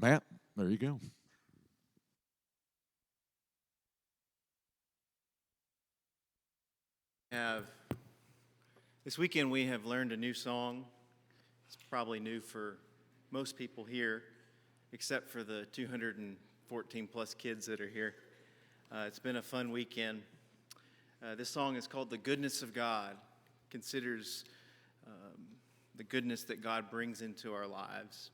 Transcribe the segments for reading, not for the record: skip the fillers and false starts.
Matt, there you go. Have this weekend we have learned a new song. It's probably new for most people here, except for the 214 plus kids that are here. It's been a fun weekend. This song is called "The Goodness of God." Considers the goodness that God brings into our lives.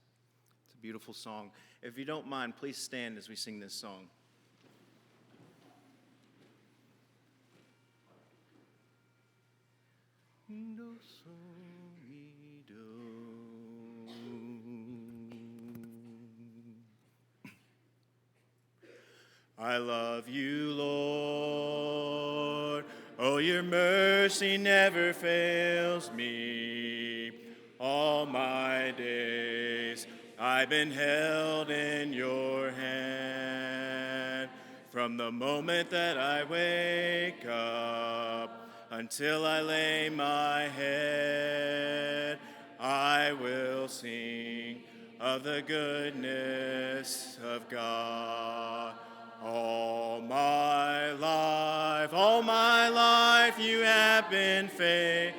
It's a beautiful song. If you don't mind, please stand as we sing this song. Do, so, mi, do. I love you, Lord. Oh, your mercy never fails me. All my days I've been held in your hand. From the moment that I wake up until I lay my head, I will sing of the goodness of God. All my life you have been faithful.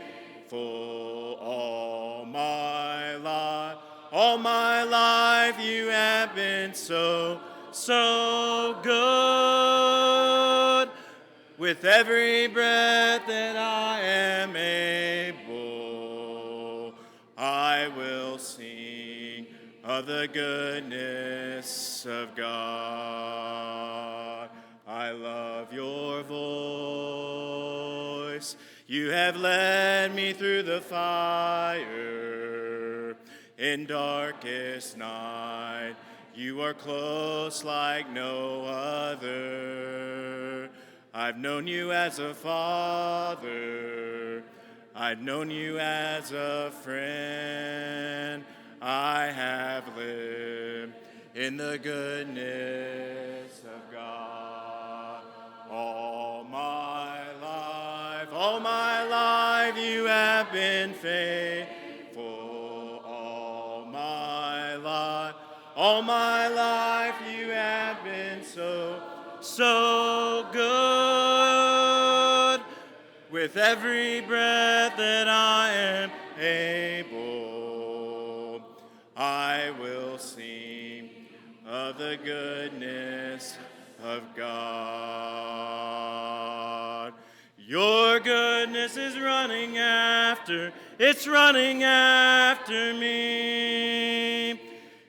All my life you have been so, so good. With every breath that I am able, I will sing of the goodness of God. I love your voice. You have led me through the fire in darkest night. You are close like no other. I've known you as a father. I've known you as a friend. I have lived in the goodness of God. All my life you have been faithful. All my life you have been so, so good. With every breath that I am able, I will sing of the goodness of God. Your goodness is running after, it's running after me.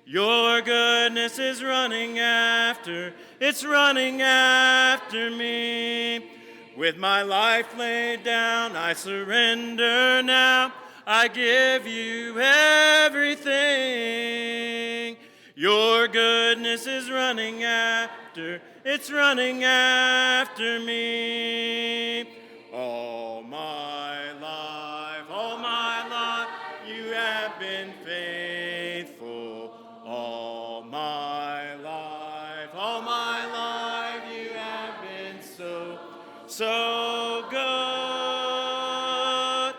Your goodness is running after, it's running after me. With my life laid down, I surrender now. I give you everything. Your goodness is running after, it's running after me. All my life, you have been faithful. All my life, you have been so, so good.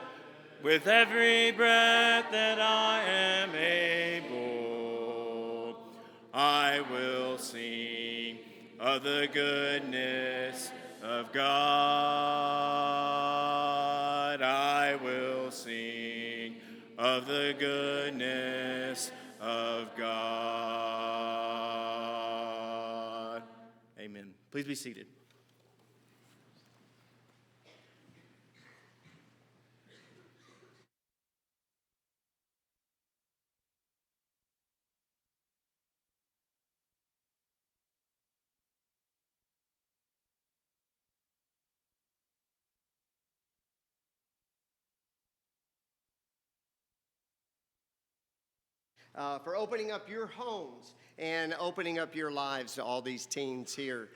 With every breath that I am able, I will sing of the goodness of God. I will sing of the goodness of God. Amen. Please be seated. For opening up your homes and opening up your lives to all these teens here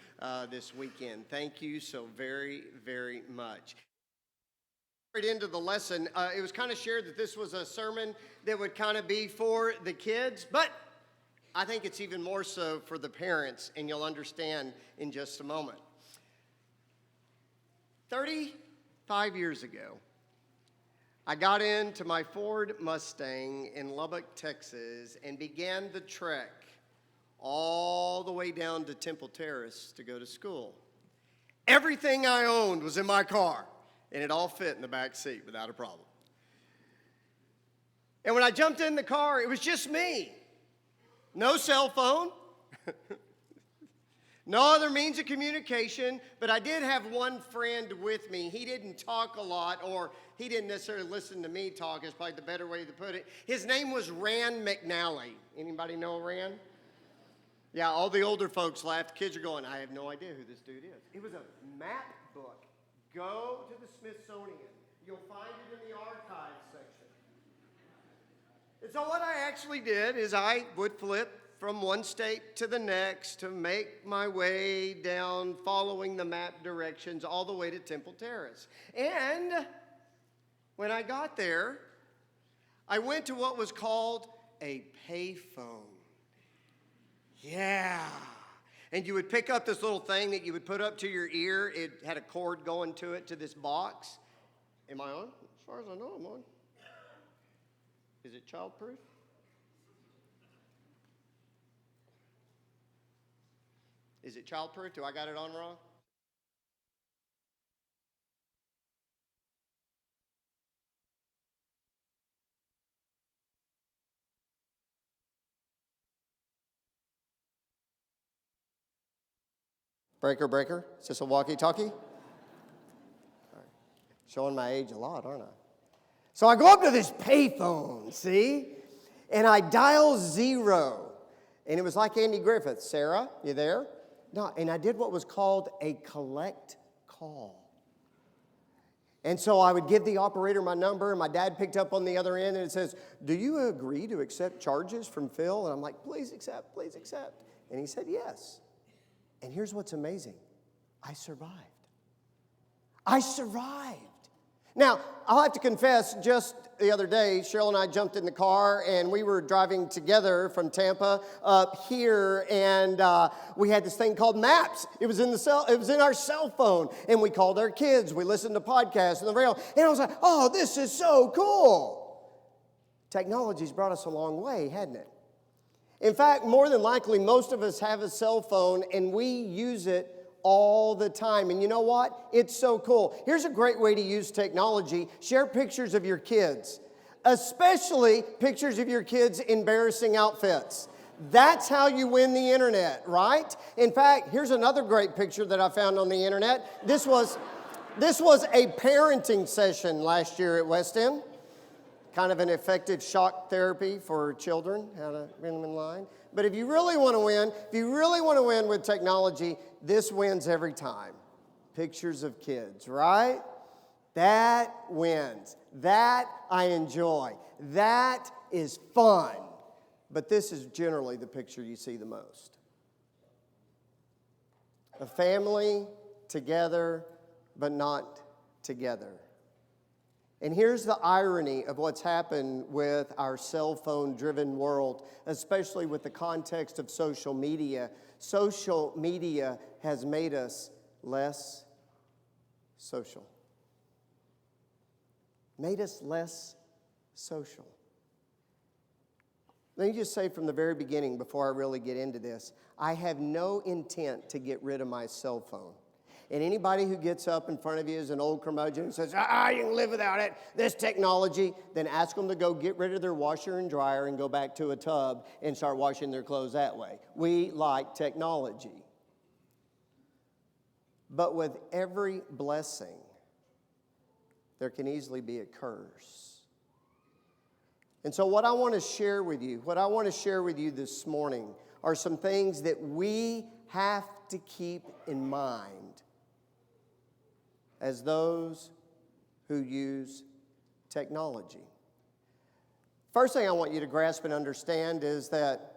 this weekend. Thank you so very, very much. Right into the lesson, it was kind of shared that this was a sermon that would kind of be for the kids, but I think it's even more so for the parents, and you'll understand in just a moment. 35 years ago, I got into my Ford Mustang in Lubbock, Texas, and began the trek all the way down to Temple Terrace to go to school. Everything I owned was in my car, and it all fit in the back seat without a problem. And when I jumped in the car, it was just me. No cell phone, no other means of communication, but I did have one friend with me. He didn't talk a lot, or he didn't necessarily listen to me talk, is probably the better way to put it. His name was Rand McNally. Anybody know Rand? Yeah, all the older folks laughed. The kids are going, I have no idea who this dude is. It was a map book. Go to the Smithsonian. You'll find it in the archives section. And so what I actually did is I would flip from one state to the next to make my way down following the map directions all the way to Temple Terrace. And when I got there, I went to what was called a payphone. Yeah. And you would pick up this little thing that you would put up to your ear. It had a cord going to it, to this box. Am I on? As far as I know, I'm on. Is it childproof? Is it childproof? Do I got it on wrong? Breaker, breaker. Is this a walkie-talkie? All right. Showing my age a lot, aren't I? So I go up to this payphone, see? And I dial 0. And it was like Andy Griffith. Sarah, you there? No, and I did what was called a collect call. And so I would give the operator my number, and my dad picked up on the other end, and it says, do you agree to accept charges from Phil? And I'm like, please accept, please accept. And he said, yes. And here's what's amazing. I survived. I survived. Now, I'll have to confess, just the other day, Cheryl and I jumped in the car, and we were driving together from Tampa up here, and we had this thing called Maps. It was in our cell phone, and we called our kids. We listened to podcasts on the rail, and I was like, oh, this is so cool. Technology's brought us a long way, hasn't it? In fact, more than likely, most of us have a cell phone, and we use it all the time. And you know what? It's so cool. Here's a great way to use technology. Share pictures of your kids, especially pictures of your kids' embarrassing outfits. That's how you win the internet, right? In fact, here's another great picture that I found on the internet. This was a parenting session last year at West End. Kind of an effective shock therapy for children, how to bring them in line. But if you really want to win with technology, this wins every time. Pictures of kids, right? That wins. That I enjoy. That is fun. But this is generally the picture you see the most. A family together, but not together. And here's the irony of what's happened with our cell phone-driven world, especially with the context of social media. Social media has made us less social. Made us less social. Let me just say from the very beginning, before I really get into this, I have no intent to get rid of my cell phone. And anybody who gets up in front of you as an old curmudgeon and says, you can live without it, this technology, then ask them to go get rid of their washer and dryer and go back to a tub and start washing their clothes that way. We like technology. But with every blessing, there can easily be a curse. And so what I want to share with you this morning are some things that we have to keep in mind as those who use technology. First thing I want you to grasp and understand is that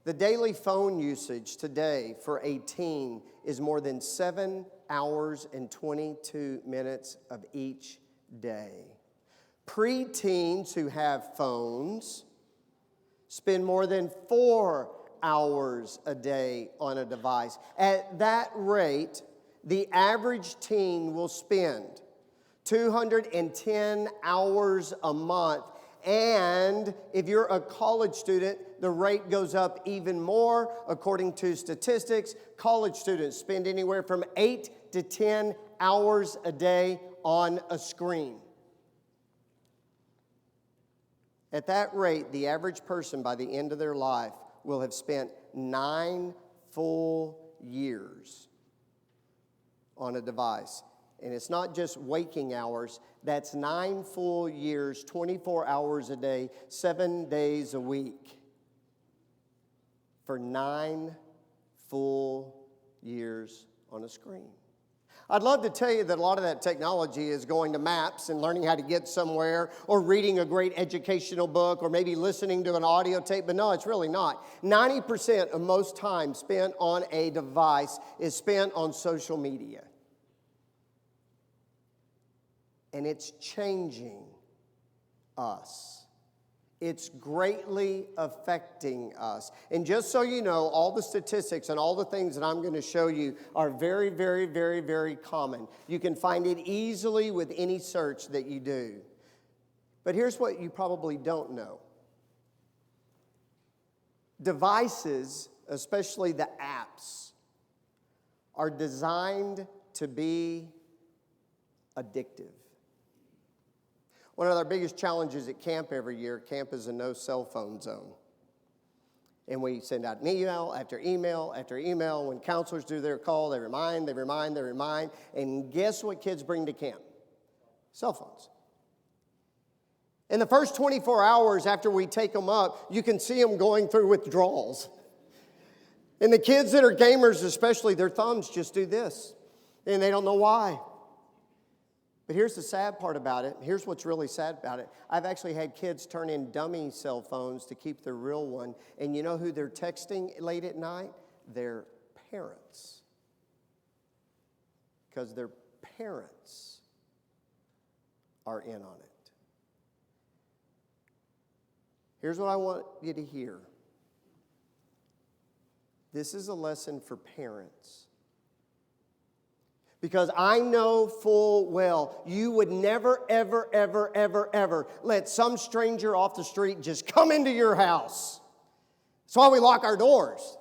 the daily phone usage today for a teen is more than 7 hours and 22 minutes of each day. Preteens who have phones spend more than 4 hours a day on a device. At that rate, the average teen will spend 210 hours a month And if you're a college student, the rate goes up even more. According to statistics, college students spend anywhere from 8 to 10 hours a day on a screen. At that rate, the average person by the end of their life will have spent 9 full years on a device. And it's not just waking hours, that's 9 full years, 24 hours a day, 7 days a week. For 9 full years on a screen. I'd love to tell you that a lot of that technology is going to maps and learning how to get somewhere, or reading a great educational book, or maybe listening to an audio tape, but no, it's really not. 90% of most time spent on a device is spent on social media. And it's changing us. It's greatly affecting us. And just so you know, all the statistics and all the things that I'm going to show you are very, very, very, very common. You can find it easily with any search that you do. But here's what you probably don't know. Devices, especially the apps, are designed to be addictive. One of our biggest challenges at camp every year, camp is a no cell phone zone. And we send out email after email after email. When counselors do their call, they remind. And guess what kids bring to camp? Cell phones. In the first 24 hours after we take them up, you can see them going through withdrawals. And the kids that are gamers especially, their thumbs just do this. And they don't know why. But here's the sad part about it. Here's what's really sad about it. I've actually had kids turn in dummy cell phones to keep their real one. And you know who they're texting late at night? Their parents. Because their parents are in on it. Here's what I want you to hear. This is a lesson for parents. Because I know full well you would never, ever, ever, ever, ever let some stranger off the street just come into your house. That's why we lock our doors.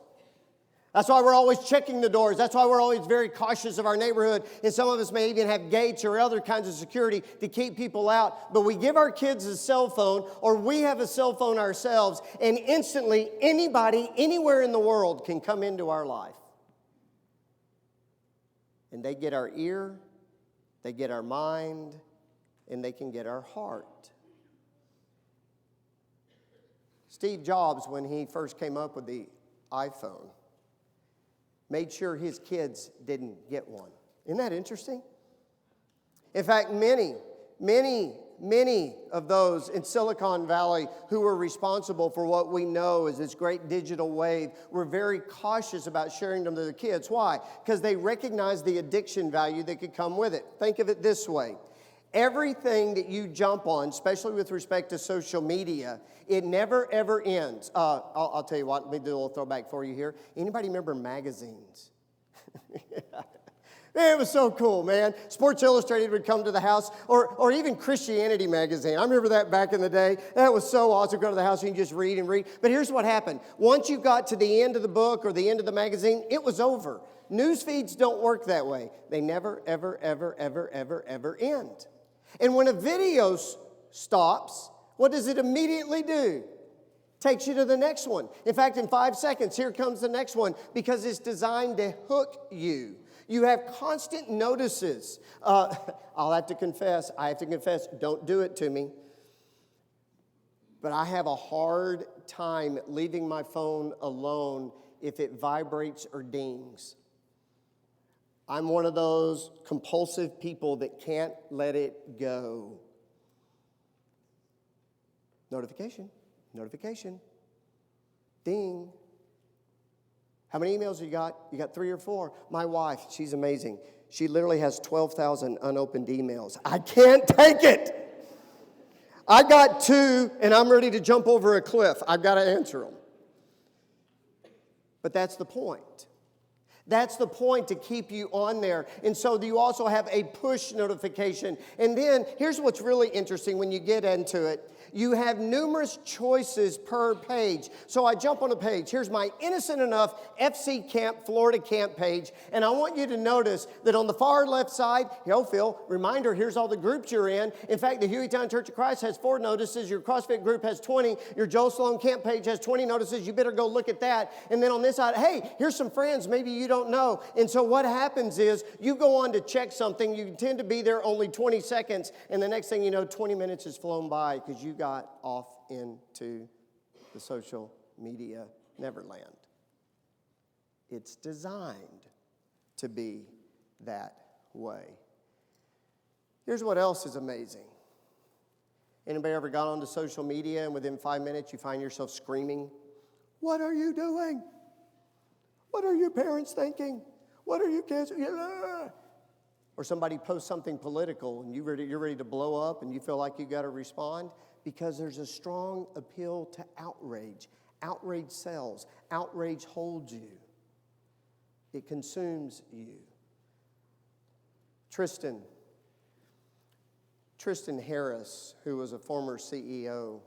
That's why we're always checking the doors. That's why we're always very cautious of our neighborhood. And some of us may even have gates or other kinds of security to keep people out. But we give our kids a cell phone, or we have a cell phone ourselves, and instantly anybody, anywhere in the world can come into our life. And they get our ear, they get our mind, and they can get our heart. Steve Jobs, when he first came up with the iPhone, made sure his kids didn't get one. Isn't that interesting? In fact, many of those in Silicon Valley who were responsible for what we know as this great digital wave were very cautious about sharing them to their kids. Why? Because they recognized the addiction value that could come with it. Think of it this way. Everything that you jump on, especially with respect to social media, it never, ever ends. I'll tell you what, let me do a little throwback for you here. Anybody remember magazines? It was so cool, man. Sports Illustrated would come to the house, or even Christianity magazine. I remember that back in the day. That was so awesome. Go to the house and you just read and read. But here's what happened. Once you got to the end of the book or the end of the magazine, it was over. News feeds don't work that way. They never, ever, ever, ever, ever, ever end. And when a video stops, what does it immediately do? Takes you to the next one. In fact, in 5 seconds, here comes the next one, because it's designed to hook you. You have constant notices. I have to confess, don't do it to me. But I have a hard time leaving my phone alone if it vibrates or dings. I'm one of those compulsive people that can't let it go. Notification. Ding. How many emails you got? You got 3 or 4. My wife, she's amazing. She literally has 12,000 unopened emails. I can't take it. I got 2, and I'm ready to jump over a cliff. I've got to answer them. But that's the point. That's the point, to keep you on there. And so you also have a push notification. And then here's what's really interesting when you get into it. You have numerous choices per page. So I jump on a page. Here's my innocent enough FC Camp, Florida Camp page. And I want you to notice that on the far left side, yo, Phil, reminder, here's all the groups you're in. In fact, the Hueytown Church of Christ has 4 notices. Your CrossFit group has 20. Your Joel Sloan Camp page has 20 notices. You better go look at that. And then on this side, hey, here's some friends maybe you don't know. And so what happens is you go on to check something. You tend to be there only 20 seconds. And the next thing you know, 20 minutes has flown by because you got off into the social media neverland. It's designed to be that way. Here's what else is amazing. Anybody ever got onto social media and within 5 minutes you find yourself screaming, "What are you doing? What are your parents thinking? What are you kids?" Or somebody posts something political and you're ready to blow up and you feel like you got to respond because there's a strong appeal to outrage. Outrage sells. Outrage holds you. It consumes you. Tristan Harris, who was a former CEO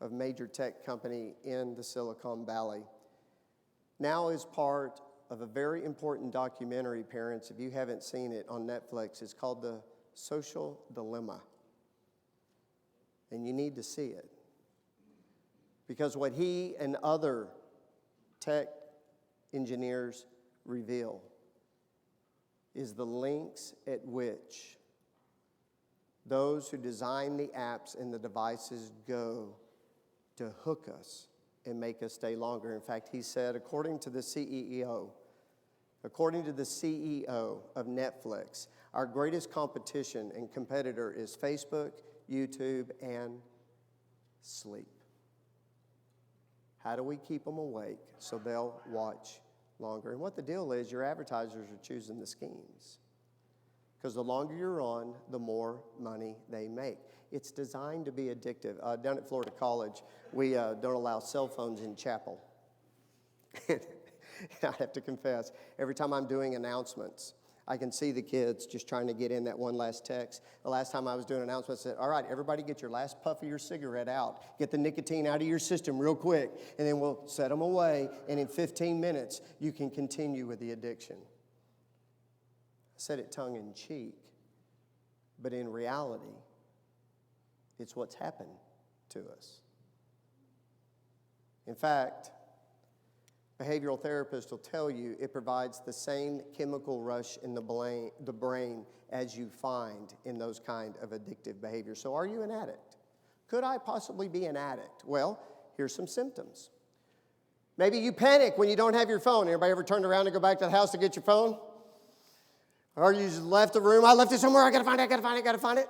of major tech company in the Silicon Valley, now is part of a very important documentary, parents, if you haven't seen it on Netflix. It's called The Social Dilemma. And you need to see it. Because what he and other tech engineers reveal is the lengths at which those who design the apps and the devices go to hook us and make us stay longer. In fact, he said, according to the CEO of Netflix, our greatest competition and competitor is Facebook, YouTube, and sleep. How do we keep them awake so they'll watch longer? And what the deal is, your advertisers are choosing the schemes. Because the longer you're on, the more money they make. It's designed to be addictive. Down at Florida College, we don't allow cell phones in chapel. I have to confess, every time I'm doing announcements, I can see the kids just trying to get in that one last text. The last time I was doing announcements, I said, all right, everybody get your last puff of your cigarette out. Get the nicotine out of your system real quick, and then we'll set them away, and in 15 minutes, you can continue with the addiction. I said it tongue in cheek, but in reality, it's what's happened to us. In fact, behavioral therapists will tell you it provides the same chemical rush in the brain as you find in those kind of addictive behaviors. So are you an addict? Could I possibly be an addict? Well, here's some symptoms. Maybe you panic when you don't have your phone. Anybody ever turned around and go back to the house to get your phone? Or you just left the room. I left it somewhere. I got to find it.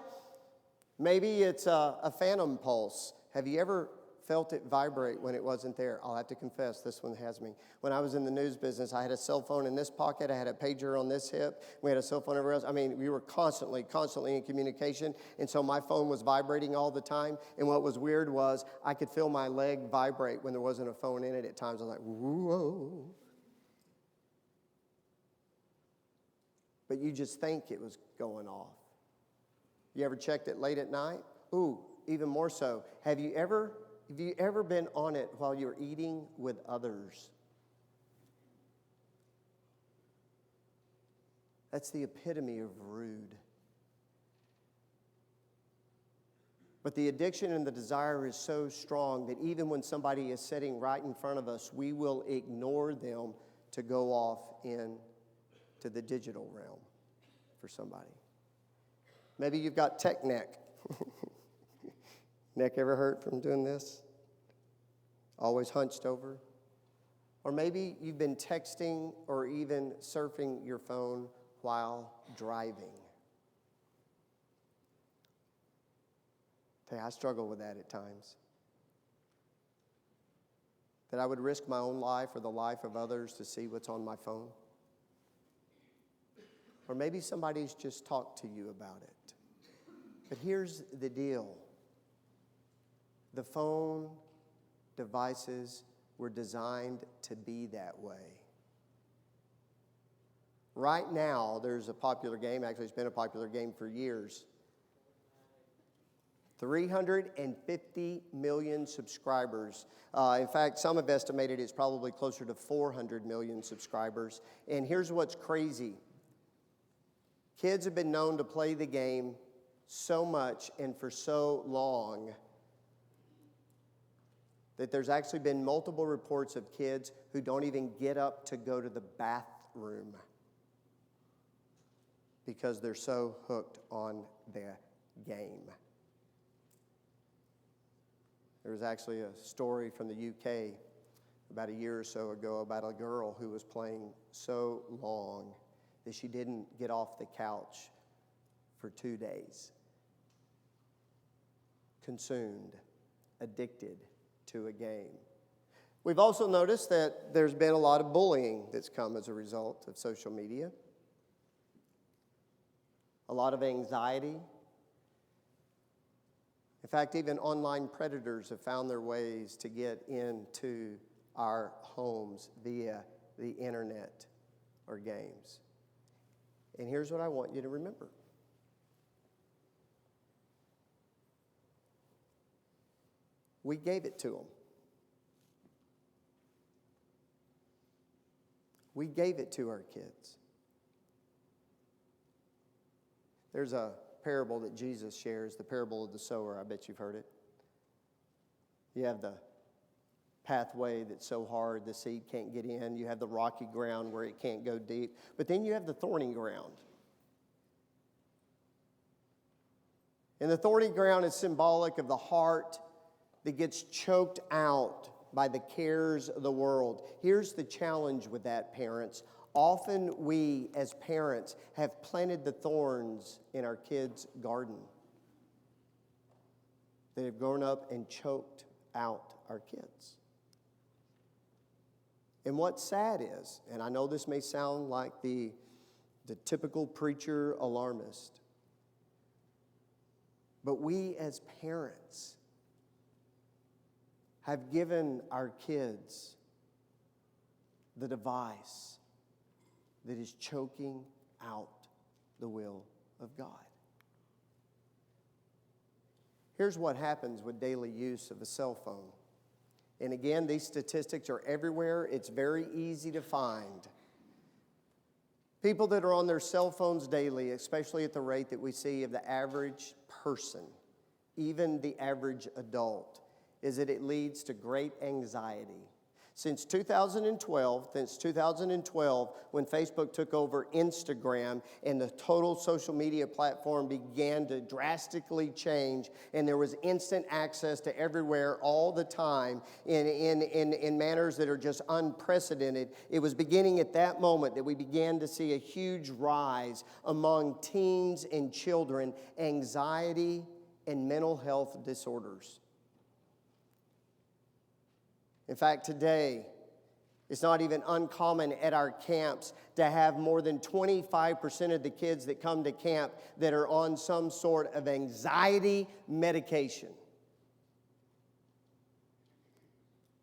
Maybe it's a phantom pulse. Have you ever felt it vibrate when it wasn't there? I'll have to confess, this one has me. When I was in the news business, I had a cell phone in this pocket. I had a pager on this hip. We had a cell phone everywhere else. I mean, we were constantly in communication. And so my phone was vibrating all the time. And what was weird was I could feel my leg vibrate when there wasn't a phone in it at times. I was like, whoa. But you just think it was going off. You ever checked it late at night? Ooh, even more so. Have you ever been on it while you're eating with others? That's the epitome of rude. But the addiction and the desire is so strong that even when somebody is sitting right in front of us, we will ignore them to go off into the digital realm for somebody. Maybe you've got tech neck. Neck ever hurt from doing this? Always hunched over? Or maybe you've been texting or even surfing your phone while driving. I struggle with that at times. That I would risk my own life or the life of others to see what's on my phone. Or maybe somebody's just talked to you about it. But here's the deal. The phone devices were designed to be that way. Right now, there's a popular game. Actually, it's been a popular game for years. 350 million subscribers. In fact, some have estimated it's probably closer to 400 million subscribers. And here's what's crazy. Kids have been known to play the game so much and for so long that there's actually been multiple reports of kids who don't even get up to go to the bathroom because they're so hooked on their game. There was actually a story from the UK about a year or so ago about a girl who was playing so long that she didn't get off the couch for 2 days. Consumed, addicted to a game. We've also noticed that there's been a lot of bullying that's come as a result of social media. A lot of anxiety. In fact, even online predators have found their ways to get into our homes via the internet or games. And here's what I want you to remember. We gave it to them. We gave it to our kids. There's a parable that Jesus shares, the parable of the sower. I bet you've heard it. You have the pathway that's so hard the seed can't get in. You have the rocky ground where it can't go deep. But then you have the thorny ground. And the thorny ground is symbolic of the heart that gets choked out by the cares of the world. Here's the challenge with that, parents. Often we, as parents, have planted the thorns in our kids' garden. They have grown up and choked out our kids. And what's sad is, and I know this may sound like the typical preacher alarmist, but we as parents have given our kids the device that is choking out the will of God. Here's what happens with daily use of a cell phone. And again, these statistics are everywhere. It's very easy to find. People that are on their cell phones daily, especially at the rate that we see of the average person, even the average adult, is that it leads to great anxiety. Since 2012, when Facebook took over Instagram and the total social media platform began to drastically change, and there was instant access to everywhere all the time in manners that are just unprecedented, it was beginning at that moment that we began to see a huge rise among teens and children, anxiety and mental health disorders. In fact, today, it's not even uncommon at our camps to have more than 25% of the kids that come to camp that are on some sort of anxiety medication.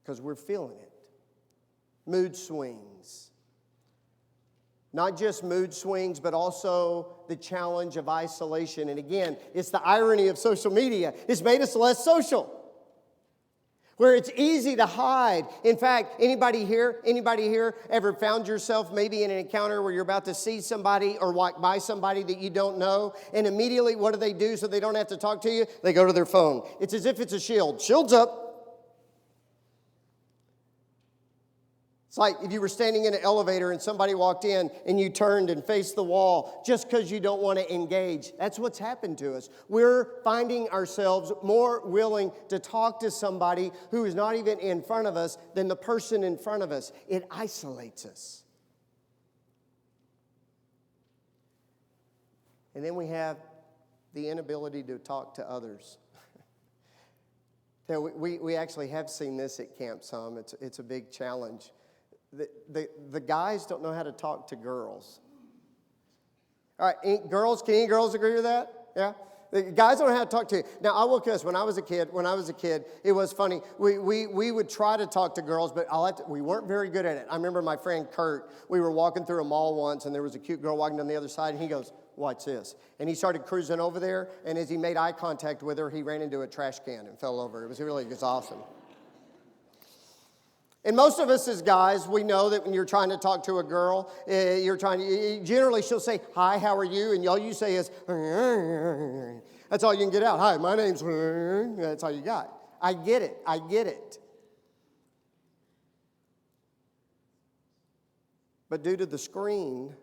Because we're feeling it. Mood swings. Not just mood swings, but also the challenge of isolation. And again, it's the irony of social media. It's made us less social. Where it's easy to hide. In fact, anybody here ever found yourself maybe in an encounter where you're about to see somebody or walk by somebody that you don't know, and immediately what do so they don't have to talk to you? They go to their phone. It's as if it's a shield. Shield's up. It's like if you were standing in an elevator and somebody walked in and you turned and faced the wall just because you don't want to engage. That's what's happened to us. We're finding ourselves more willing to talk to somebody who is not even in front of us than the person in front of us. It isolates us. And then we have the inability to talk to others. We actually have seen this at camp some. It's a big challenge. The guys don't know how to talk to girls. All right, can any girls agree with that? Yeah? The guys don't know how to talk to you. Now, I will confess, when I was a kid, it was funny. We would try to talk to girls, but we weren't very good at it. I remember my friend Kurt, we were walking through a mall once, and there was a cute girl walking down the other side, and he goes, watch this. And he started cruising over there, and as he made eye contact with her, he ran into a trash can and fell over. It was awesome. And most of us as guys, we know that when you're trying to talk to a girl, generally she'll say, "Hi, how are you?" And all you say is, that's all you can get out. "Hi, my name's," that's all you got. I get it. But due to the screen,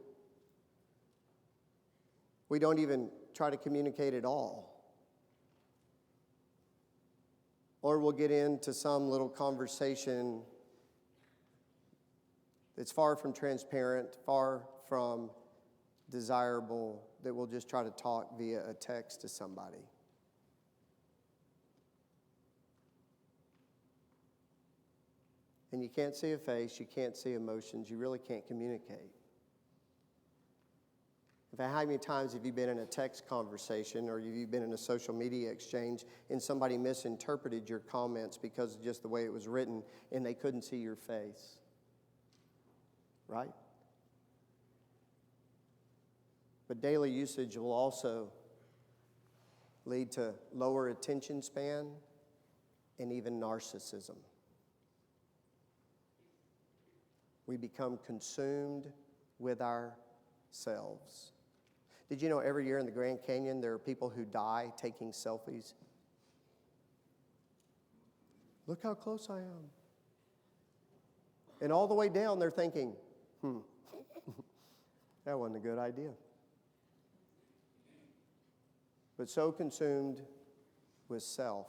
we don't even try to communicate at all. Or we'll get into some little conversation that's far from transparent, far from desirable, that we'll just try to talk via a text to somebody. And you can't see a face, you can't see emotions, you really can't communicate. In fact, how many times have you been in a text conversation or have you been in a social media exchange and somebody misinterpreted your comments because of just the way it was written and they couldn't see your face? Right? But daily usage will also lead to lower attention span and even narcissism. We become consumed with ourselves. Did you know every year in the Grand Canyon there are people who die taking selfies? Look how close I am. And all the way down they're thinking, that wasn't a good idea. But so consumed with self,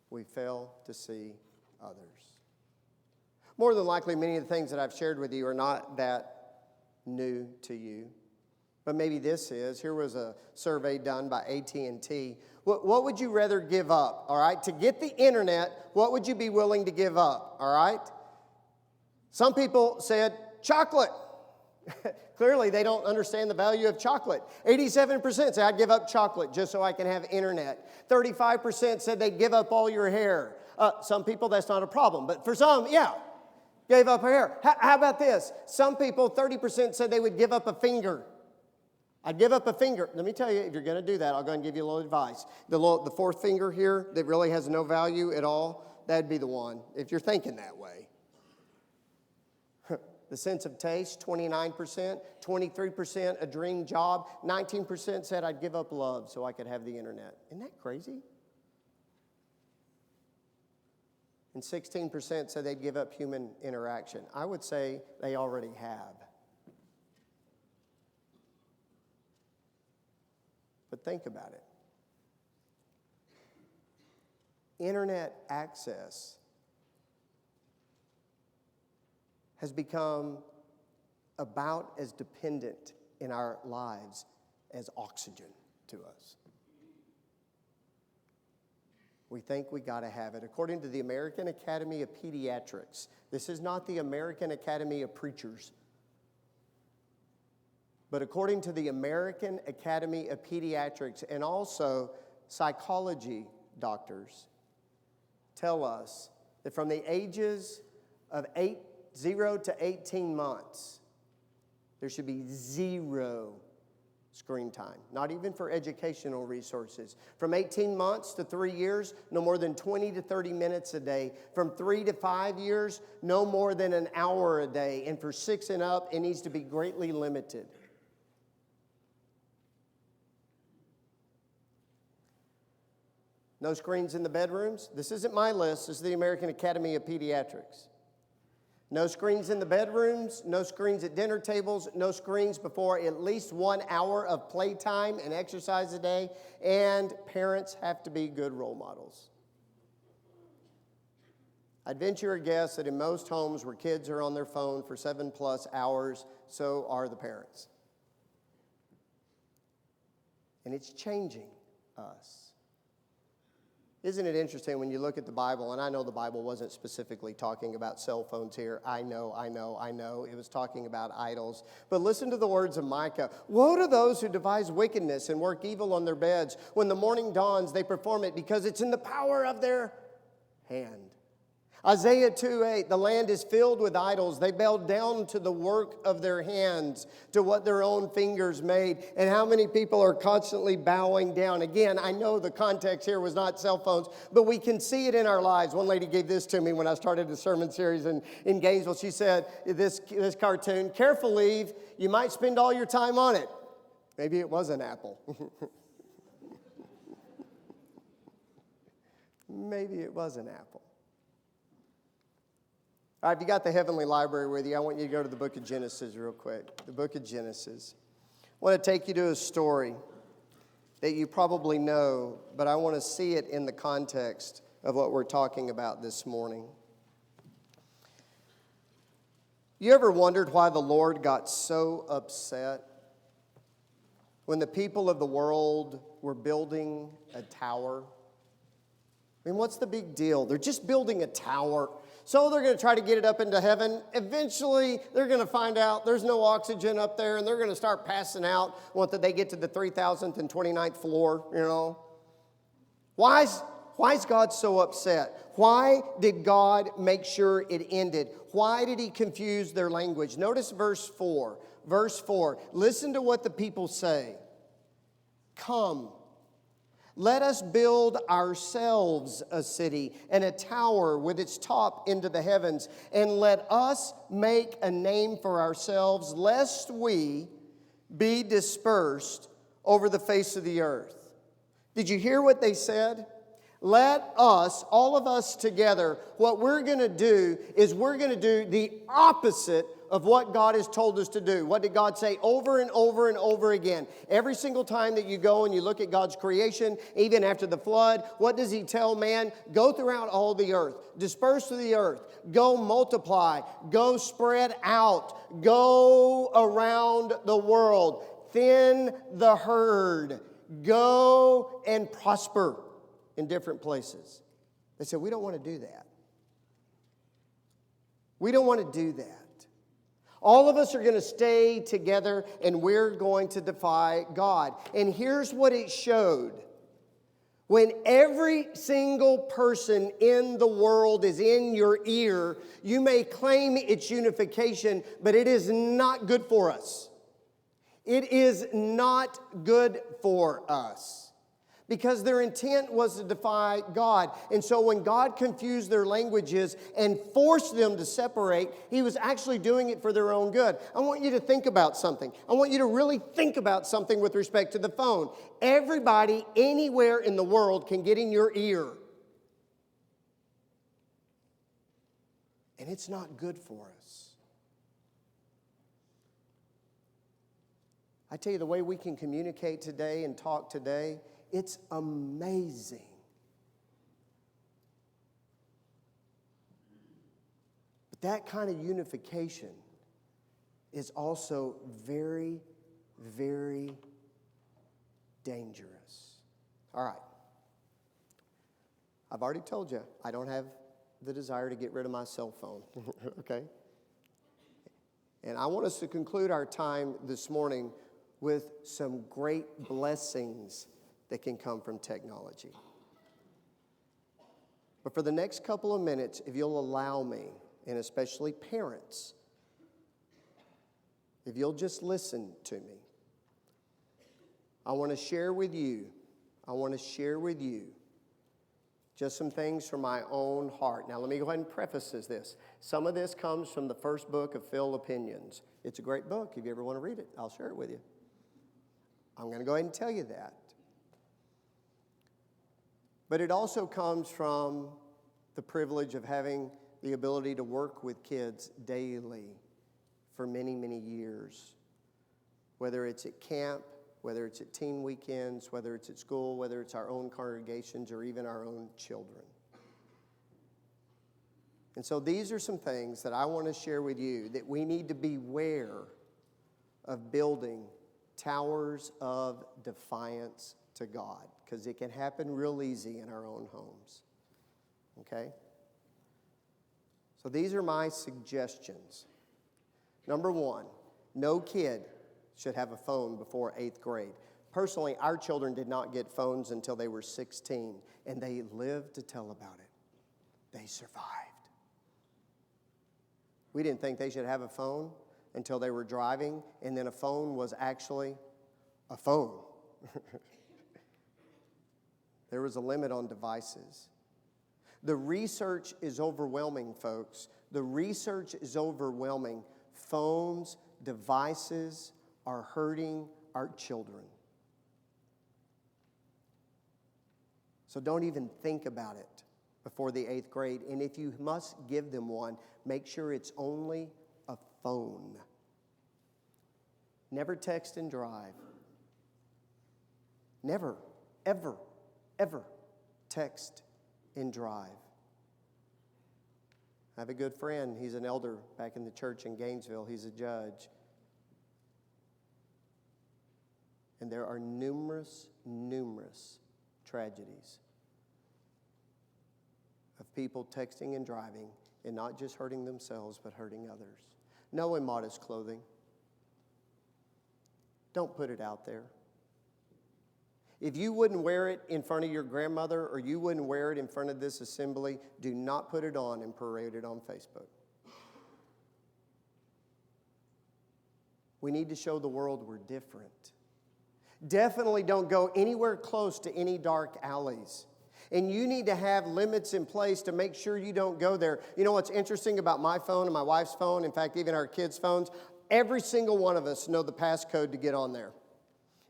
we fail to see others. More than likely, many of the things that I've shared with you are not that new to you. But maybe this is. Here was a survey done by AT&T. What would you rather give up, all right? To get the internet, what would you be willing to give up, all right? Some people said chocolate. Clearly, they don't understand the value of chocolate. 87% say, "I'd give up chocolate just so I can have internet." 35% said they'd give up all your hair. Some people, that's not a problem. But for some, yeah, gave up hair. How about this? Some people, 30% said they would give up a finger. I'd give up a finger. Let me tell you, if you're going to do that, I'll go and give you a little advice. The fourth finger here that really has no value at all, that'd be the one, if you're thinking that way. The sense of taste, 29%, 23% a dream job, 19% said I'd give up love so I could have the internet. Isn't that crazy? And 16% said they'd give up human interaction. I would say they already have. But think about it. Internet access has become about as dependent in our lives as oxygen to us. We think we got to have it. According to the American Academy of Pediatrics, this is not the American Academy of Preachers, but according to the American Academy of Pediatrics, and also psychology doctors tell us that from the ages of 0 to 18 months, there should be 0 screen time, not even for educational resources. From 18 months to 3 years, no more than 20 to 30 minutes a day. From 3 to 5 years, no more than an hour a day. And for 6 and up, it needs to be greatly limited. No screens in the bedrooms. This isn't my list. This is the American Academy of Pediatrics. No screens in the bedrooms, no screens at dinner tables, no screens before at least 1 hour of playtime and exercise a day, and parents have to be good role models. I'd venture a guess that in most homes where kids are on their phone for 7+ hours, so are the parents. And it's changing us. Isn't it interesting when you look at the Bible, and I know the Bible wasn't specifically talking about cell phones here. I know. It was talking about idols. But listen to the words of Micah. "Woe to those who devise wickedness and work evil on their beds. When the morning dawns, they perform it because it's in the power of their hand." Isaiah 2:8, the land is filled with idols. They bow down to the work of their hands, to what their own fingers made. And how many people are constantly bowing down? Again, I know the context here was not cell phones, but we can see it in our lives. One lady gave this to me when I started the sermon series in Gainesville. She said, this cartoon, careful, Eve, you might spend all your time on it. Maybe it was an apple. Maybe it was an apple. All right, if you got the Heavenly Library with you, I want you to go to the book of Genesis real quick. The book of Genesis. I want to take you to a story that you probably know, but I want to see it in the context of what we're talking about this morning. You ever wondered why the Lord got so upset when the people of the world were building a tower? I mean, what's the big deal? They're just building a tower. So they're going to try to get it up into heaven. Eventually, they're going to find out there's no oxygen up there, and they're going to start passing out once they get to the 3,000th and 29th floor, you know. Why is God so upset? Why did God make sure it ended? Why did he confuse their language? Notice verse 4. Verse 4. Listen to what the people say. Come. Let us build ourselves a city and a tower with its top into the heavens, and let us make a name for ourselves, lest we be dispersed over the face of the earth. Did you hear what they said? Let us, all of us together, what we're going to do is we're going to do the opposite of what God has told us to do. What did God say over and over and over again? Every single time that you go and you look at God's creation, even after the flood, what does he tell man? Go throughout all the earth. Disperse to the earth. Go multiply. Go spread out. Go around the world. Thin the herd. Go and prosper in different places. They said, we don't want to do that. We don't want to do that. All of us are going to stay together and we're going to defy God. And here's what it showed. When every single person in the world is in your ear, you may claim it's unification, but it is not good for us. It is not good for us. Because their intent was to defy God. And so when God confused their languages and forced them to separate, he was actually doing it for their own good. I want you to think about something. I want you to really think about something with respect to the phone. Everybody, anywhere in the world can get in your ear. And it's not good for us. I tell you, the way we can communicate today and talk today, it's amazing. But that kind of unification is also very, very dangerous. All right. I've already told you, I don't have the desire to get rid of my cell phone, okay? And I want us to conclude our time this morning with some great blessings that can come from technology. But for the next couple of minutes, if you'll allow me, and especially parents, if you'll just listen to me, I want to share with you just some things from my own heart. Now, let me go ahead and preface this. Some of this comes from the first book of Phil Opinions. It's a great book. If you ever want to read it, I'll share it with you. I'm going to go ahead and tell you that. But it also comes from the privilege of having the ability to work with kids daily for many, many years. Whether it's at camp, whether it's at teen weekends, whether it's at school, whether it's our own congregations or even our own children. And so these are some things that I want to share with you that we need to beware of building towers of defiance to God, because it can happen real easy in our own homes. Okay? So these are my suggestions. Number one, no kid should have a phone before 8th grade. Personally, our children did not get phones until they were 16, and they lived to tell about it. They survived. We didn't think they should have a phone until they were driving, and then a phone was actually a phone. There was a limit on devices. The research is overwhelming, folks. The research is overwhelming. Phones, devices are hurting our children. So don't even think about it before the 8th grade. And if you must give them one, make sure it's only a phone. Never text and drive. Never, ever, ever text and drive. I have a good friend. He's an elder back in the church in Gainesville. He's a judge. And there are numerous tragedies of people texting and driving and not just hurting themselves, but hurting others. No immodest clothing. Don't put it out there. If you wouldn't wear it in front of your grandmother or you wouldn't wear it in front of this assembly, do not put it on and parade it on Facebook. We need to show the world we're different. Definitely don't go anywhere close to any dark alleys. And you need to have limits in place to make sure you don't go there. You know what's interesting about my phone and my wife's phone, in fact, even our kids' phones? Every single one of us know the passcode to get on there.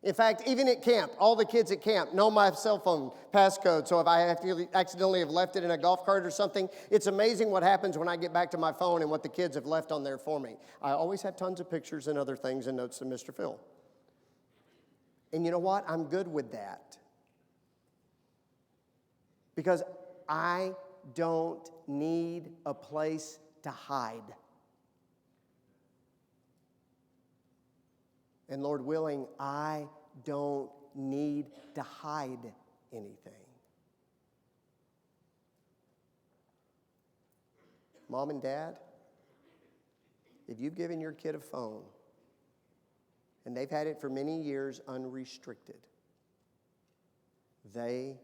In fact, even at camp, all the kids at camp know my cell phone passcode. So if I accidentally have left it in a golf cart or something, it's amazing what happens when I get back to my phone and what the kids have left on there for me. I always have tons of pictures and other things and notes to Mr. Phil. And you know what? I'm good with that. Because I don't need a place to hide. And Lord willing, I don't need to hide anything. Mom and Dad, if you've given your kid a phone and they've had it for many years unrestricted, they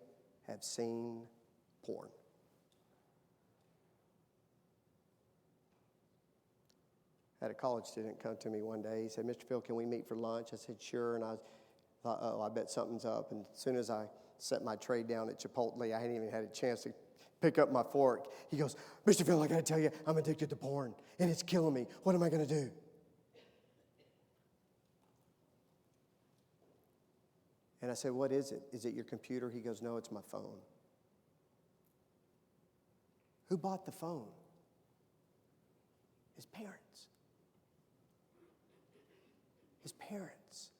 have seen porn. I had a college student come to me one day. He said, Mr. Phil, can we meet for lunch? I said, sure. And I thought, oh, I bet something's up. And as soon as I set my tray down at Chipotle, I hadn't even had a chance to pick up my fork. He goes, Mr. Phil, I got to tell you, I'm addicted to porn, and it's killing me. What am I going to do? And I said, what is it? Is it your computer? He goes, no, it's my phone. Who bought the phone? His parents. His parents.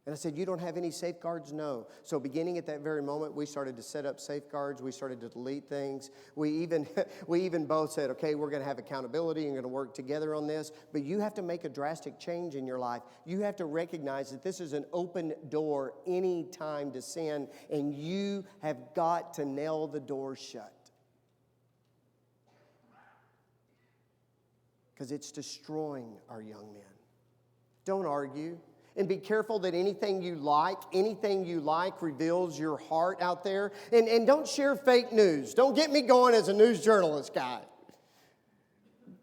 And I said, you don't have any safeguards? No. So beginning at that very moment, we started to set up safeguards. We started to delete things. We even both said, okay, we're going to have accountability and going to work together on this. But you have to make a drastic change in your life. You have to recognize that this is an open door any time to sin, and you have got to nail the door shut. Because it's destroying our young men. Don't argue. And be careful that anything you like reveals your heart out there. And don't share fake news. Don't get me going as a news journalist guy.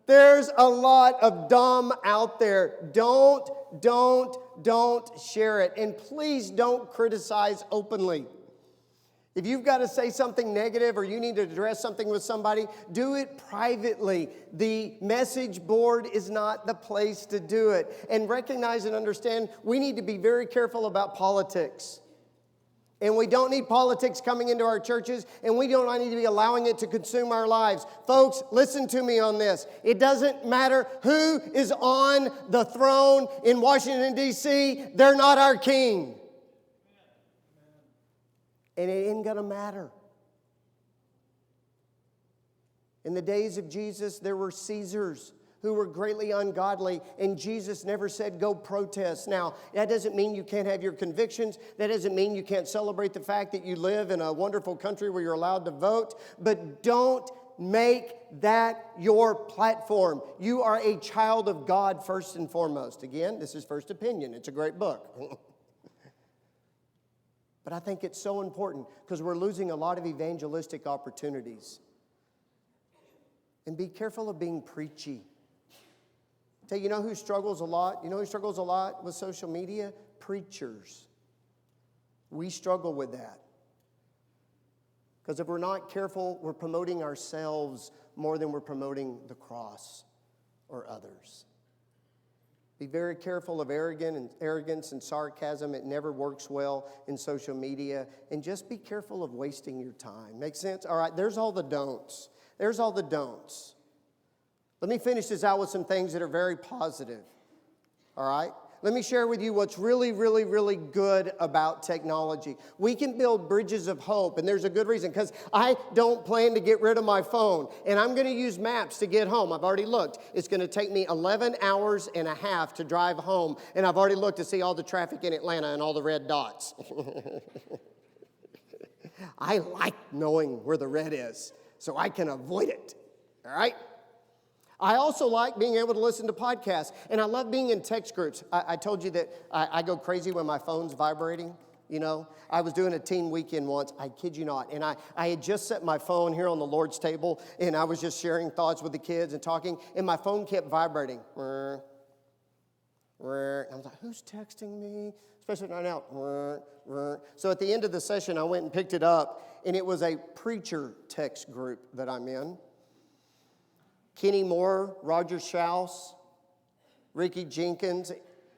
There's a lot of dumb out there. Don't share it. And please don't criticize openly. If you've got to say something negative or you need to address something with somebody, do it privately. The message board is not the place to do it. And recognize and understand we need to be very careful about politics. And we don't need politics coming into our churches, and we don't need to be allowing it to consume our lives. Folks, listen to me on this. It doesn't matter who is on the throne in Washington, D.C. They're not our king. And it ain't going to matter. In the days of Jesus, there were Caesars who were greatly ungodly, and Jesus never said, go protest. Now, that doesn't mean you can't have your convictions. That doesn't mean you can't celebrate the fact that you live in a wonderful country where you're allowed to vote, but don't make that your platform. You are a child of God first and foremost. Again, this is First Opinion. It's a great book. But I think it's so important because we're losing a lot of evangelistic opportunities. And be careful of being preachy. Tell you know who struggles a lot? You know who struggles a lot with social media? Preachers. We struggle with that. Because if we're not careful, we're promoting ourselves more than we're promoting the cross or others. Be very careful of arrogance and sarcasm. It never works well in social media. And just be careful of wasting your time. Make sense? All right, there's all the don'ts. There's all the don'ts. Let me finish this out with some things that are very positive. All right? Let me share with you what's really, really, really good about technology. We can build bridges of hope, and there's a good reason, because I don't plan to get rid of my phone, and I'm going to use maps to get home. I've already looked. It's going to take me 11 hours and a half to drive home, and I've already looked to see all the traffic in Atlanta and all the red dots. I like knowing where the red is, so I can avoid it. All right? I also like being able to listen to podcasts, and I love being in text groups. I told you that I go crazy when my phone's vibrating. You know, I was doing a teen weekend once, I kid you not, and I had just set my phone here on the Lord's table, and I was just sharing thoughts with the kids and talking, and my phone kept vibrating. And I was like, who's texting me? Especially right now. So at the end of the session, I went and picked it up, and it was a preacher text group that I'm in. Kenny Moore, Roger Schaus, Ricky Jenkins,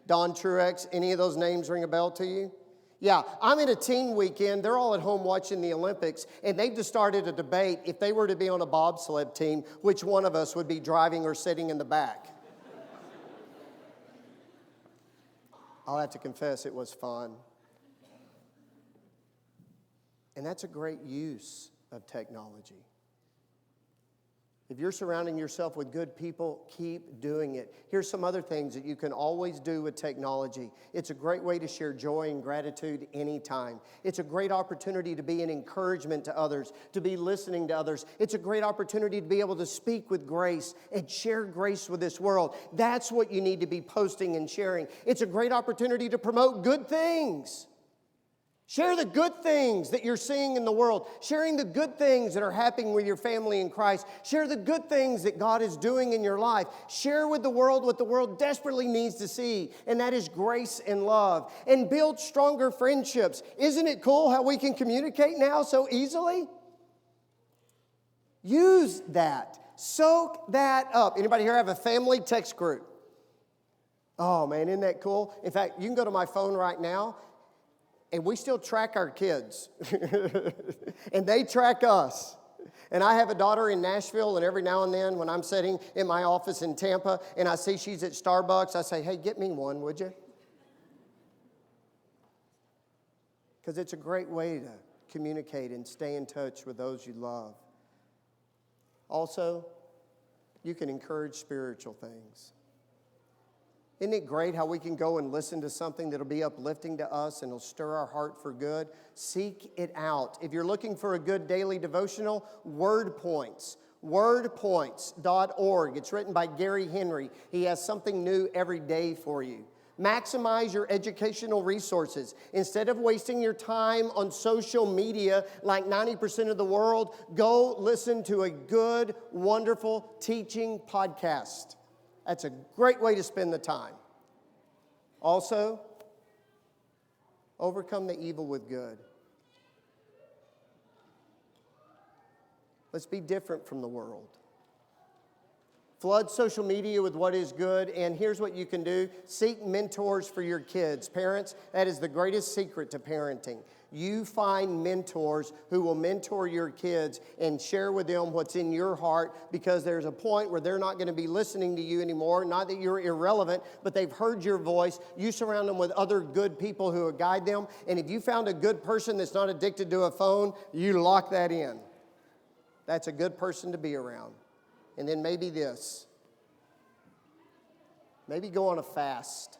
Don Truex, any of those names ring a bell to you? Yeah, I'm in a teen weekend. They're all at home watching the Olympics, and they've just started a debate. If they were to be on a bobsled team, which one of us would be driving or sitting in the back? I'll have to confess, it was fun. And that's a great use of technology. If you're surrounding yourself with good people, keep doing it. Here's some other things that you can always do with technology. It's a great way to share joy and gratitude anytime. It's a great opportunity to be an encouragement to others, to be listening to others. It's a great opportunity to be able to speak with grace and share grace with this world. That's what you need to be posting and sharing. It's a great opportunity to promote good things. Share the good things that you're seeing in the world. Sharing the good things that are happening with your family in Christ. Share the good things that God is doing in your life. Share with the world what the world desperately needs to see, and that is grace and love. And build stronger friendships. Isn't it cool how we can communicate now so easily? Use that. Soak that up. Anybody here have a family text group? Oh man, isn't that cool? In fact, you can go to my phone right now, and we still track our kids. And they track us. And I have a daughter in Nashville, and every now and then when I'm sitting in my office in Tampa and I see she's at Starbucks, I say, hey, get me one, would you? Because it's a great way to communicate and stay in touch with those you love. Also, you can encourage spiritual things. Isn't it great how we can go and listen to something that'll be uplifting to us and it'll stir our heart for good? Seek it out. If you're looking for a good daily devotional, Word Points. Wordpoints.org. It's written by Gary Henry. He has something new every day for you. Maximize your educational resources. Instead of wasting your time on social media like 90% of the world, go listen to a good, wonderful teaching podcast. That's a great way to spend the time. Also, overcome the evil with good. Let's be different from the world. Flood social media with what is good, and here's what you can do. Seek mentors for your kids. Parents, that is the greatest secret to parenting. You find mentors who will mentor your kids and share with them what's in your heart, because there's a point where they're not going to be listening to you anymore. Not that you're irrelevant, but they've heard your voice. You surround them with other good people who will guide them. And if you found a good person that's not addicted to a phone, you lock that in. That's a good person to be around. And then maybe this. Maybe go on a fast.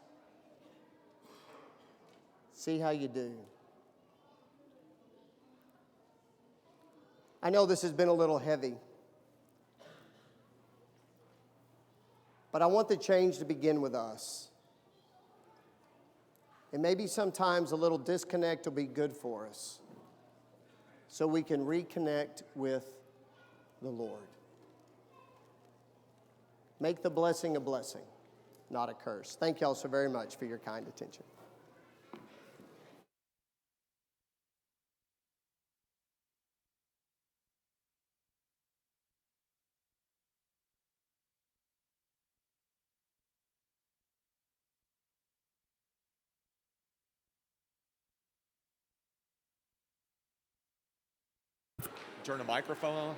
See how you do. I know this has been a little heavy, but I want the change to begin with us. And maybe sometimes a little disconnect will be good for us, so we can reconnect with the Lord. Make the blessing a blessing, not a curse. Thank y'all so very much for your kind attention. Turn the microphone on.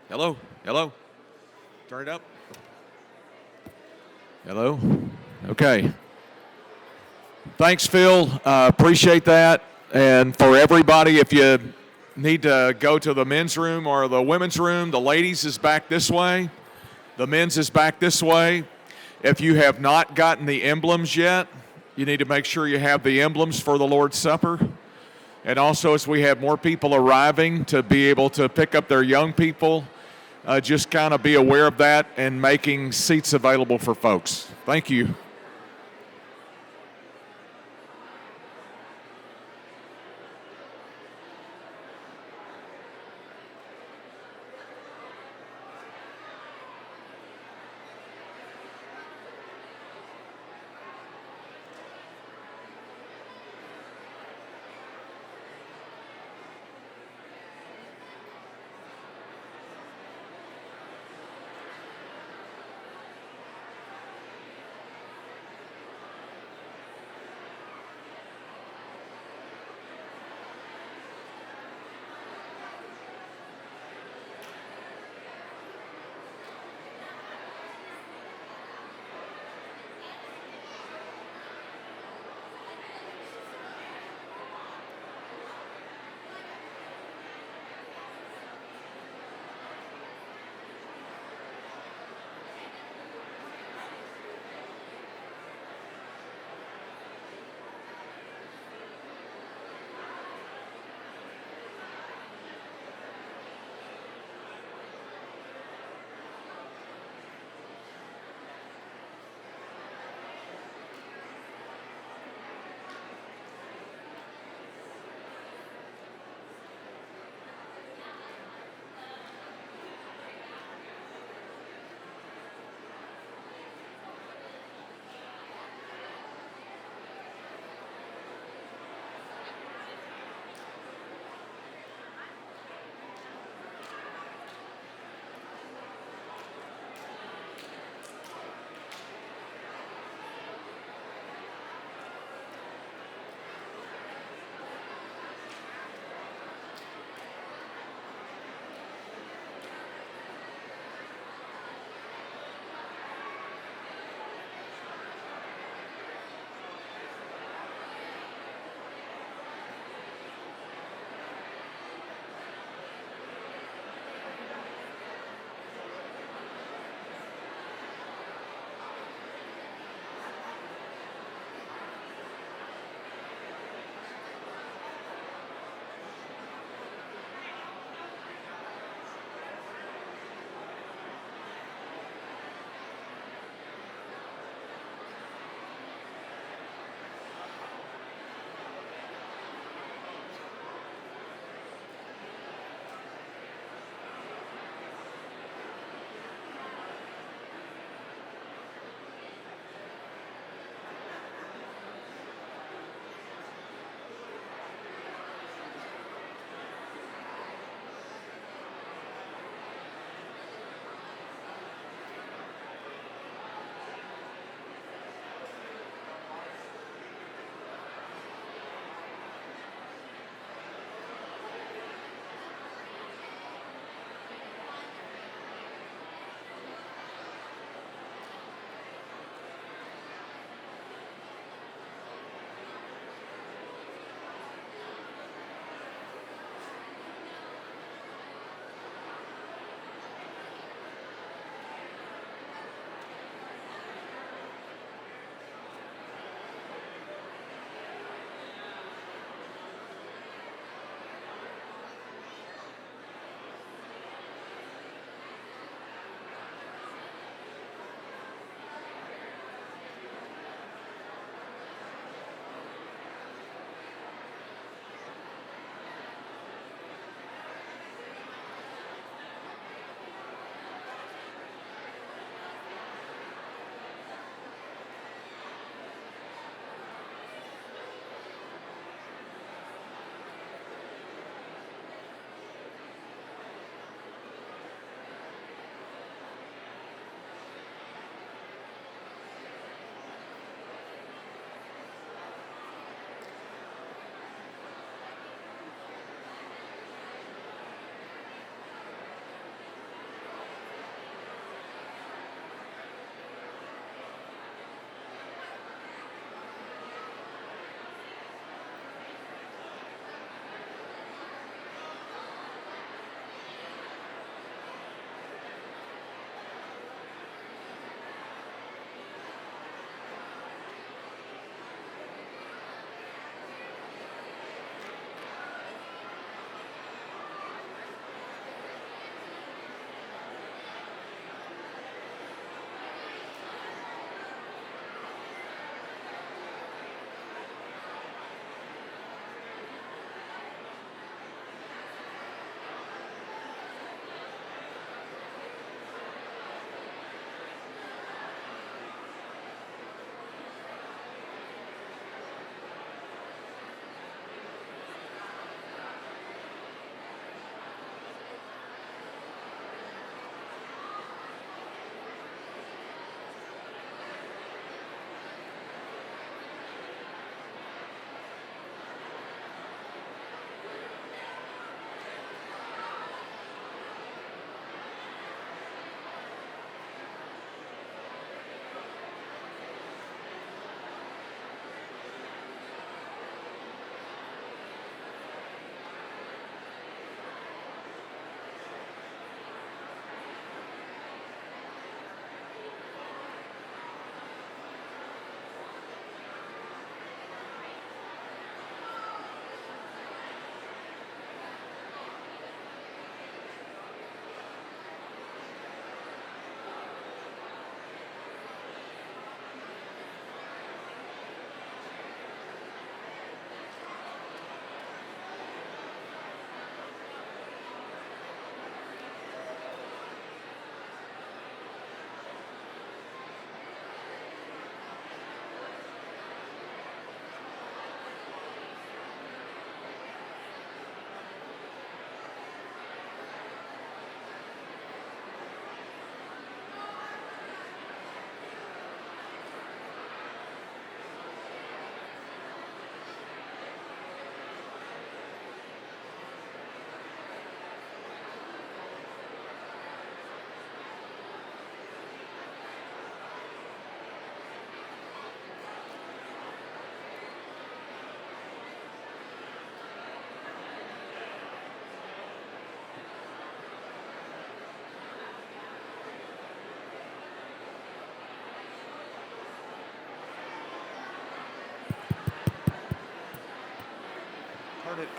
Hello? Hello? Turn it up. Hello? Okay. Thanks, Phil. Appreciate that. And for everybody, if you need to go to the men's room or the women's room, the ladies is back this way. The men's is back this way. If you have not gotten the emblems yet, you need to make sure you have the emblems for the Lord's Supper. And also, as we have more people arriving, to be able to pick up their young people, just kind of be aware of that and making seats available for folks. Thank you.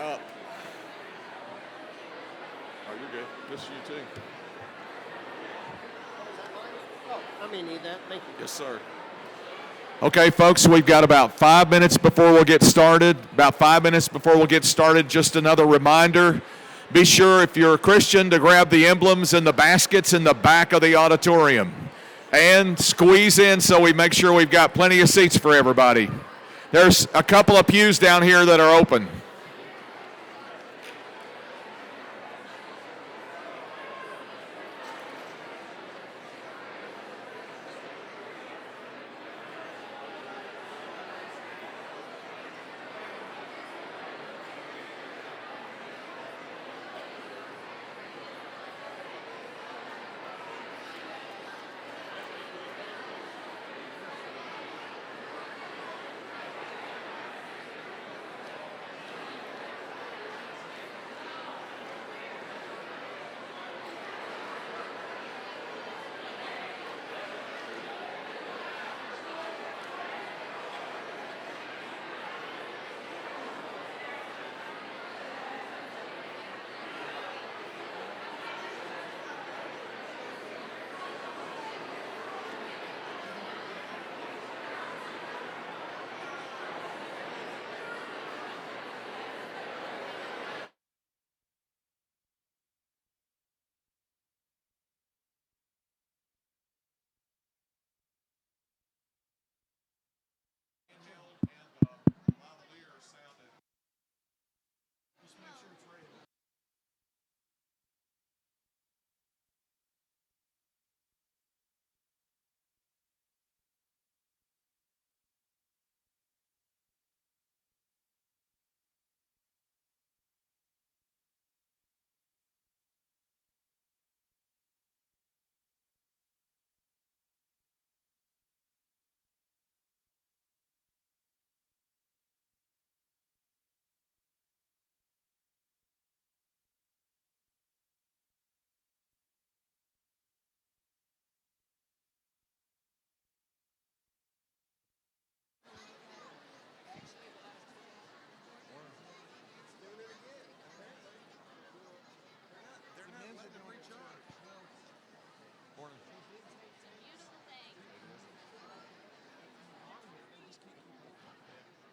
Oh, you're good. This is you too. Oh, I may need that. Thank you. Yes, sir. Okay, folks, we've got about 5 minutes before we'll get started. Just another reminder. Be sure, if you're a Christian, to grab the emblems and the baskets in the back of the auditorium. And squeeze in so we make sure we've got plenty of seats for everybody. There's a couple of pews down here that are open.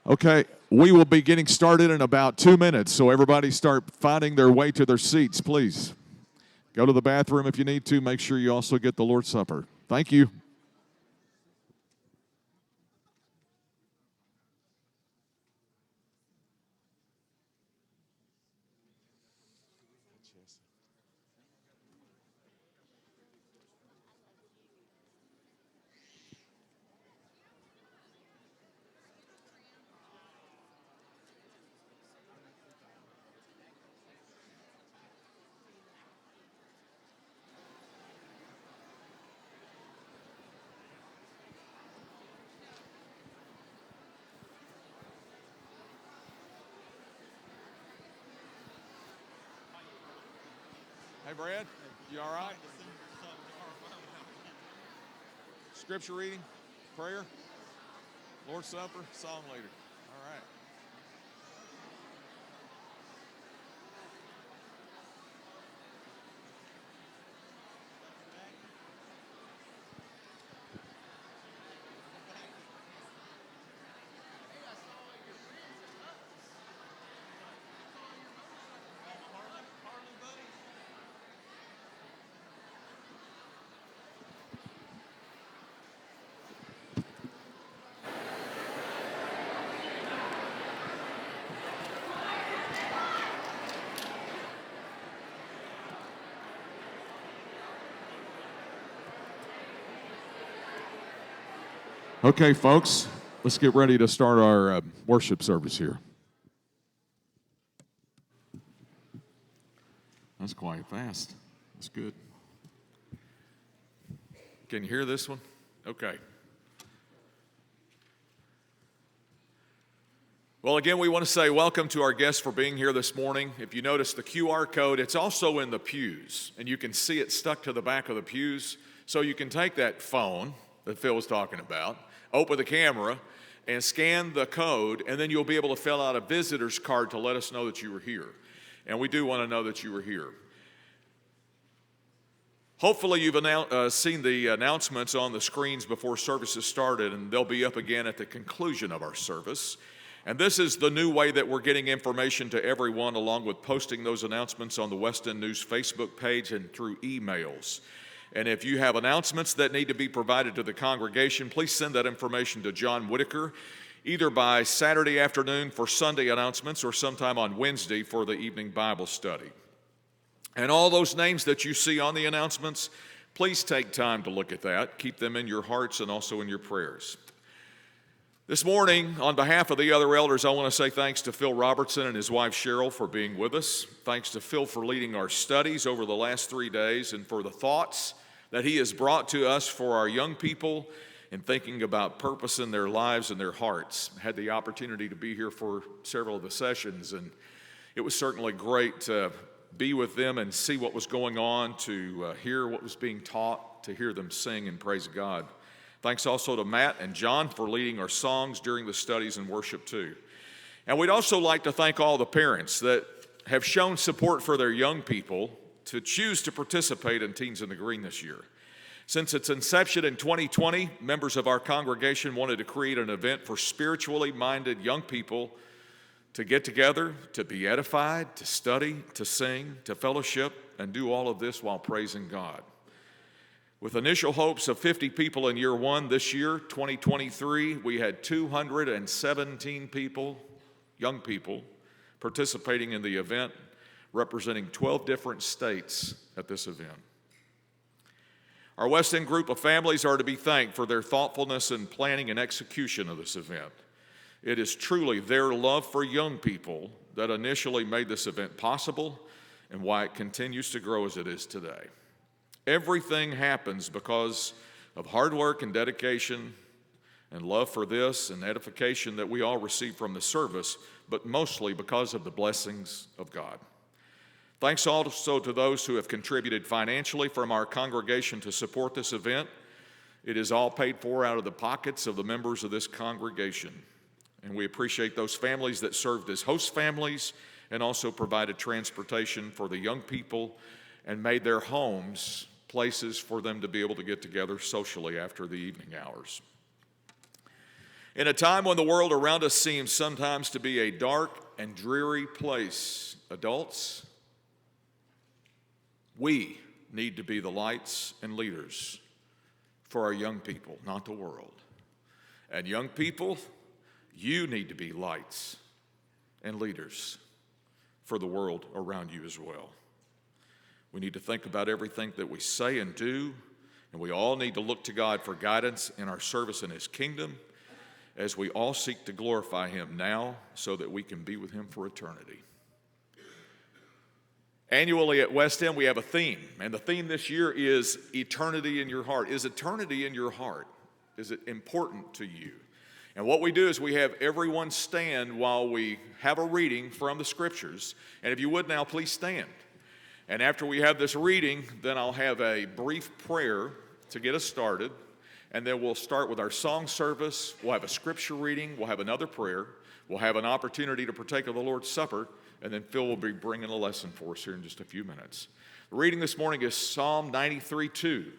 Okay, we will be getting started in about 2 minutes, so everybody start finding their way to their seats, please. Go to the bathroom if you need to. Make sure you also get the Lord's Supper. Thank you. Hey, Brad, you all right? Scripture reading, prayer, Lord's Supper, song leader. All right. Okay, folks, let's get ready to start our worship service here. That's quite fast. That's good. Can you hear this one? Okay. Well, again, we want to say welcome to our guests for being here this morning. If you notice the QR code, it's also in the pews, and you can see it stuck to the back of the pews. So you can take that phone that Phil was talking about, open the camera, and scan the code, and then you'll be able to fill out a visitor's card to let us know that you were here. And we do want to know that you were here. Hopefully you've seen the announcements on the screens before services started, and they'll be up again at the conclusion of our service. And this is the new way that we're getting information to everyone, along with posting those announcements on the West End News Facebook page and through emails. And if you have announcements that need to be provided to the congregation, please send that information to John Whitaker, either by Saturday afternoon for Sunday announcements or sometime on Wednesday for the evening Bible study. And all those names that you see on the announcements, please take time to look at that. Keep them in your hearts and also in your prayers. This morning, on behalf of the other elders, I want to say thanks to Phil Robertson and his wife Cheryl for being with us. Thanks to Phil for leading our studies over the last 3 days and for the thoughts that he has brought to us for our young people in thinking about purpose in their lives and their hearts. I had the opportunity to be here for several of the sessions, and it was certainly great to be with them and see what was going on, to hear what was being taught, to hear them sing and praise God. Thanks also to Matt and John for leading our songs during the studies and worship too. And we'd also like to thank all the parents that have shown support for their young people to choose to participate in Teens in the Green this year. Since its inception in 2020, members of our congregation wanted to create an event for spiritually minded young people to get together, to be edified, to study, to sing, to fellowship, and do all of this while praising God. With initial hopes of 50 people in year one, this year, 2023, we had 217 people, young people, participating in the event, representing 12 different states at this event. Our West End group of families are to be thanked for their thoughtfulness in planning and execution of this event. It is truly their love for young people that initially made this event possible and why it continues to grow as it is today. Everything happens because of hard work and dedication and love for this and edification that we all receive from the service, but mostly because of the blessings of God. Thanks also to those who have contributed financially from our congregation to support this event. It is all paid for out of the pockets of the members of this congregation. And we appreciate those families that served as host families and also provided transportation for the young people and made their homes places for them to be able to get together socially after the evening hours. In a time when the world around us seems sometimes to be a dark and dreary place, adults, we need to be the lights and leaders for our young people, not the world. And young people, you need to be lights and leaders for the world around you as well. We need to think about everything that we say and do, and we all need to look to God for guidance in our service in His kingdom as we all seek to glorify Him now so that we can be with Him for eternity. Annually at West End, we have a theme, and the theme this year is eternity in your heart. Is eternity in your heart? Is it important to you? And what we do is we have everyone stand while we have a reading from the Scriptures. And if you would now, please stand. And after we have this reading, then I'll have a brief prayer to get us started. And then we'll start with our song service. We'll have a scripture reading. We'll have another prayer. We'll have an opportunity to partake of the Lord's Supper. And then Phil will be bringing a lesson for us here in just a few minutes. The reading this morning is Psalm 93:2.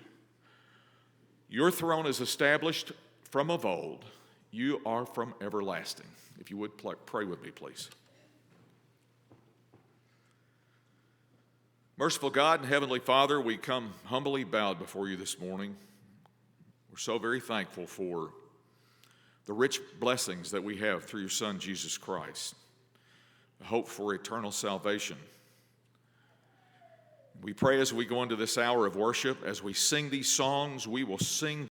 Your throne is established from of old. You are from everlasting. If you would pray with me, please. Merciful God and Heavenly Father, we come humbly bowed before you this morning. We're so very thankful for the rich blessings that we have through your Son, Jesus Christ, the hope for eternal salvation. We pray as we go into this hour of worship, as we sing these songs, we will sing